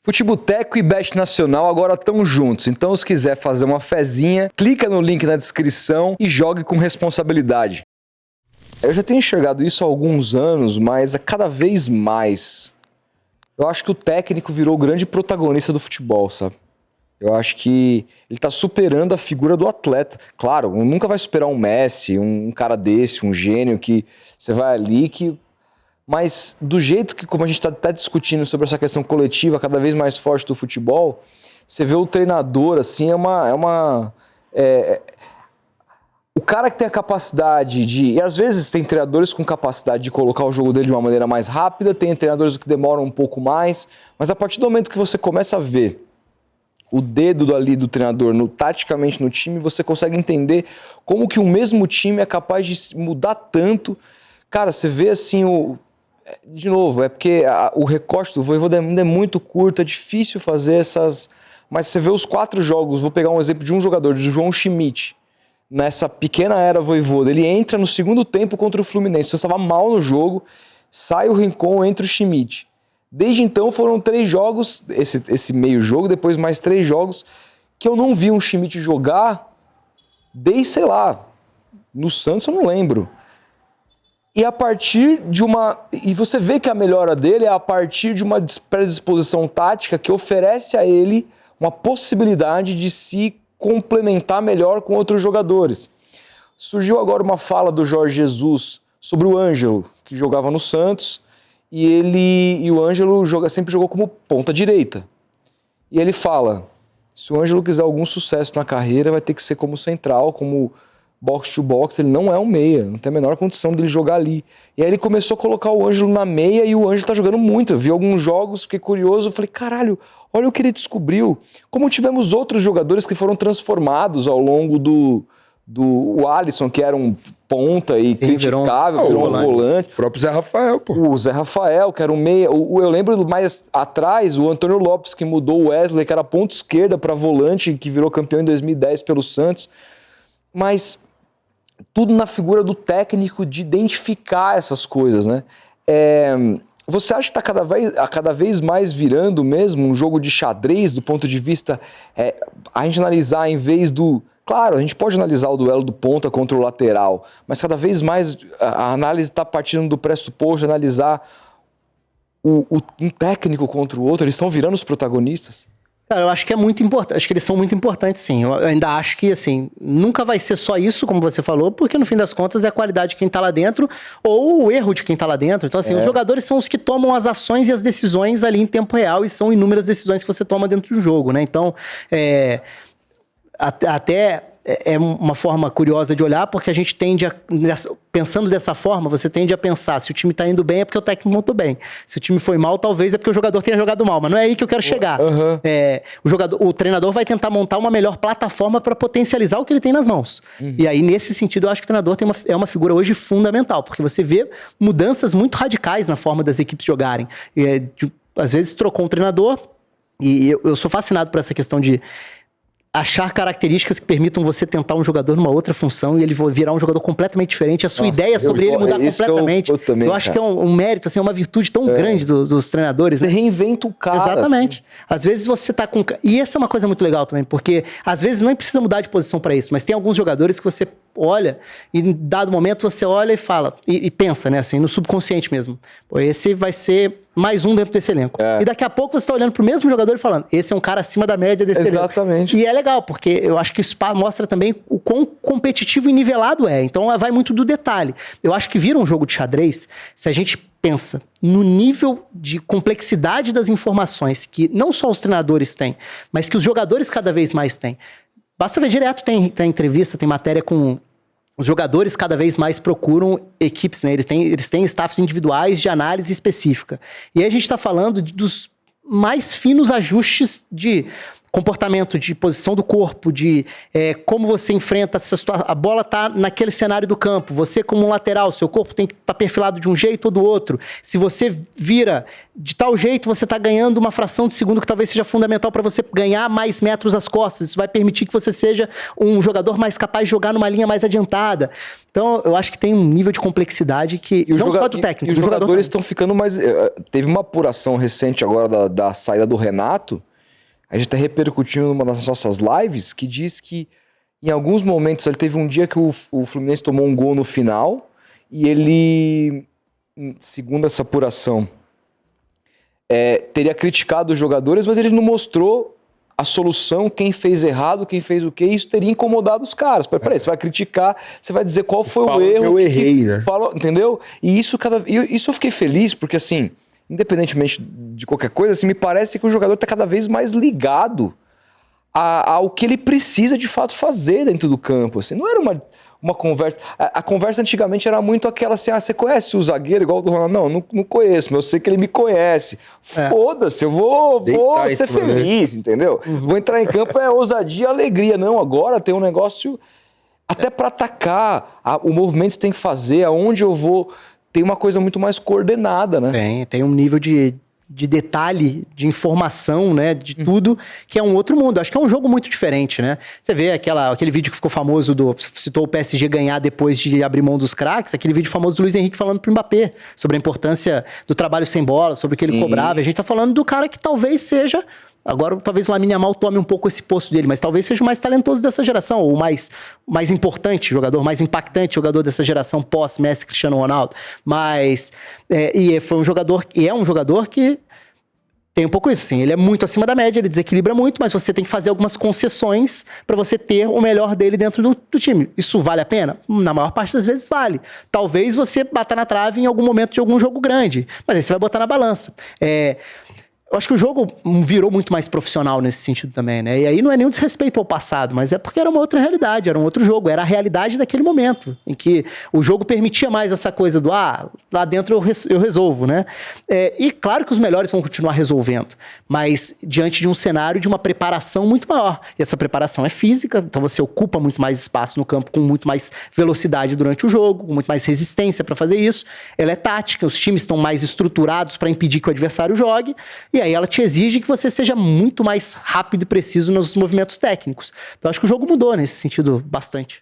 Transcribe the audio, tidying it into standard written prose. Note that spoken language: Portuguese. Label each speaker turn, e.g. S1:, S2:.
S1: Futeboteco e Bet Nacional agora estão juntos, então se quiser fazer uma fezinha, clica no link na descrição e jogue com responsabilidade. Eu já tenho enxergado isso há alguns anos, mas cada vez mais. Eu acho que o técnico virou o grande protagonista do futebol, sabe? Eu acho que ele tá superando a figura do atleta. Claro, nunca vai superar um Messi, um cara desse, um gênio que você vai ali que... Mas do jeito que, como a gente está discutindo sobre essa questão coletiva cada vez mais forte do futebol, você vê o treinador, assim, o cara que tem a capacidade de... E às vezes tem treinadores com capacidade de colocar o jogo dele de uma maneira mais rápida, tem treinadores que demoram um pouco mais, mas a partir do momento que você começa a ver o dedo ali do treinador taticamente no time, você consegue entender como que o mesmo time é capaz de mudar tanto. Cara, você vê assim, de novo, é porque o recorte do Vojvoda ainda é muito curto, é difícil fazer essas... Mas você vê os 4 jogos, vou pegar um exemplo de um jogador, de João Schmidt, nessa pequena era Vojvoda, ele entra no segundo tempo contra o Fluminense, você estava mal no jogo, sai o Rincon, entra o Schmidt. Desde então foram 3 jogos, esse meio jogo, depois mais 3 jogos, que eu não vi um Schmidt jogar desde, sei lá, no Santos eu não lembro. E a partir de e você vê que a melhora dele é a partir de uma predisposição tática que oferece a ele uma possibilidade de se complementar melhor com outros jogadores. Surgiu agora uma fala do Jorge Jesus sobre o Ângelo, que jogava no Santos, e o Ângelo sempre jogou como ponta direita. E ele fala, se o Ângelo quiser algum sucesso na carreira, vai ter que ser como central, como box to box, ele não é um meia, não tem a menor condição dele jogar ali. E aí ele começou a colocar o Ângelo na meia e o Ângelo tá jogando muito. Eu vi alguns jogos, fiquei curioso, falei, caralho, olha o que ele descobriu. Como tivemos outros jogadores que foram transformados ao longo o Alisson, que era um ponta e criticável, virou um volante.
S2: O próprio Zé Rafael, pô.
S1: O Zé Rafael, que era um meia. Eu lembro mais atrás, o Antônio Lopes, que mudou o Wesley, que era ponta esquerda para volante, que virou campeão em 2010 pelo Santos. Mas tudo na figura do técnico de identificar essas coisas, né? Você acha que está cada vez mais virando mesmo um jogo de xadrez do ponto de vista a gente analisar em vez do... Claro, a gente pode analisar o duelo do ponta contra o lateral, mas cada vez mais a análise está partindo do pressuposto de analisar um técnico contra o outro, eles estão virando os protagonistas.
S3: Cara, eu acho que é muito importante, acho que eles são muito importantes, sim. Eu ainda acho que, assim, nunca vai ser só isso, como você falou, porque no fim das contas é a qualidade de quem tá lá dentro ou o erro de quem tá lá dentro. Então, assim, os jogadores são os que tomam as ações e as decisões ali em tempo real e são inúmeras decisões que você toma dentro do jogo, né? Então, até é uma forma curiosa de olhar, porque a gente tende pensando dessa forma, você tende a pensar, se o time tá indo bem é porque o técnico montou bem. Se o time foi mal, talvez é porque o jogador tenha jogado mal, mas não é aí que eu quero chegar.
S1: Uhum.
S3: O treinador vai tentar montar uma melhor plataforma para potencializar o que ele tem nas mãos. Uhum. E aí, nesse sentido, eu acho que o treinador é uma figura hoje fundamental, porque você vê mudanças muito radicais na forma das equipes jogarem. Às vezes trocou um treinador, e eu sou fascinado por essa questão de achar características que permitam você tentar um jogador numa outra função e ele virar um jogador completamente diferente. A sua ideia sobre ele mudar completamente. Eu acho que é um mérito, assim, é uma virtude tão grande dos treinadores.
S1: Você
S3: né?
S1: reinventa o cara.
S3: Exatamente.
S1: Assim.
S3: Às vezes você tá com... E essa é uma coisa muito legal também, porque às vezes não precisa mudar de posição para isso, mas tem alguns jogadores que você olha e em dado momento você olha e fala, e pensa, né, assim, no subconsciente mesmo. Pô, esse vai ser mais um dentro desse elenco. E daqui a pouco você tá olhando pro mesmo jogador e falando, esse é um cara acima da média desse elenco.
S1: Exatamente.
S3: E é legal, porque eu acho que isso mostra também o quão competitivo e nivelado é. Então vai muito do detalhe. Eu acho que vira um jogo de xadrez se a gente pensa no nível de complexidade das informações que não só os treinadores têm, mas que os jogadores cada vez mais têm. Basta ver direto, tem entrevista, tem matéria com... Os jogadores cada vez mais procuram equipes, né? Eles têm staffs individuais de análise específica. E aí a gente está falando dos mais finos ajustes de comportamento, de posição do corpo, de como você enfrenta essa situação. A bola tá naquele cenário do campo. Você, como um lateral, seu corpo tem que estar perfilado de um jeito ou do outro. Se você vira de tal jeito, você está ganhando uma fração de segundo que talvez seja fundamental para você ganhar mais metros às costas. Isso vai permitir que você seja um jogador mais capaz de jogar numa linha mais adiantada. Então, eu acho que tem um nível de complexidade que não só do técnico,
S1: e os jogadores estão ficando mais... Teve uma apuração recente agora da saída do Renato, a gente está repercutindo numa das nossas lives, que diz que em alguns momentos, ele teve um dia que o Fluminense tomou um gol no final, e ele, segundo essa apuração, teria criticado os jogadores, mas ele não mostrou a solução, quem fez errado, quem fez o quê, e isso teria incomodado os caras. Peraí, você vai criticar, você vai dizer qual foi o erro.
S2: Eu errei, né?
S1: Entendeu? E isso eu fiquei feliz, porque assim, independentemente de qualquer coisa, assim, me parece que o jogador está cada vez mais ligado ao que ele precisa de fato fazer dentro do campo. Assim. Não era uma conversa... A conversa antigamente era muito aquela assim, você conhece o zagueiro igual o do Ronaldo? Não conheço, mas eu sei que ele me conhece. Foda-se, eu vou ser feliz, entendeu? Vou entrar em campo, ousadia e alegria. Não, agora tem um negócio... Até para atacar, o movimento que você tem que fazer, aonde eu vou... Tem uma coisa muito mais coordenada, né?
S3: Tem um nível de detalhe, de informação, né, de tudo, que é um outro mundo. Acho que é um jogo muito diferente, né? Você vê aquele vídeo que ficou famoso citou o PSG ganhar depois de abrir mão dos craques, aquele vídeo famoso do Luiz Henrique falando pro Mbappé, sobre a importância do trabalho sem bola, sobre o que ele cobrava. A gente tá falando do cara que talvez seja... Agora, talvez o Lamine Yamal tome um pouco esse posto dele, mas talvez seja o mais talentoso dessa geração, ou o mais importante jogador, mais impactante jogador dessa geração pós-Messi, Cristiano Ronaldo. Mas, foi um jogador que tem um pouco isso, assim, ele é muito acima da média, ele desequilibra muito, mas você tem que fazer algumas concessões para você ter o melhor dele dentro do time. Isso vale a pena? Na maior parte das vezes vale. Talvez você bata na trave em algum momento de algum jogo grande, mas aí você vai botar na balança. Eu acho que o jogo virou muito mais profissional nesse sentido também, né? E aí não é nenhum desrespeito ao passado, mas é porque era uma outra realidade, era um outro jogo, era a realidade daquele momento, em que o jogo permitia mais essa coisa do, lá dentro eu resolvo, né? E claro que os melhores vão continuar resolvendo, mas diante de um cenário de uma preparação muito maior. E essa preparação é física, então você ocupa muito mais espaço no campo, com muito mais velocidade durante o jogo, com muito mais resistência para fazer isso. Ela é tática, os times estão mais estruturados para impedir que o adversário jogue, e aí ela te exige que você seja muito mais rápido e preciso nos movimentos técnicos. Então acho que o jogo mudou nesse sentido bastante.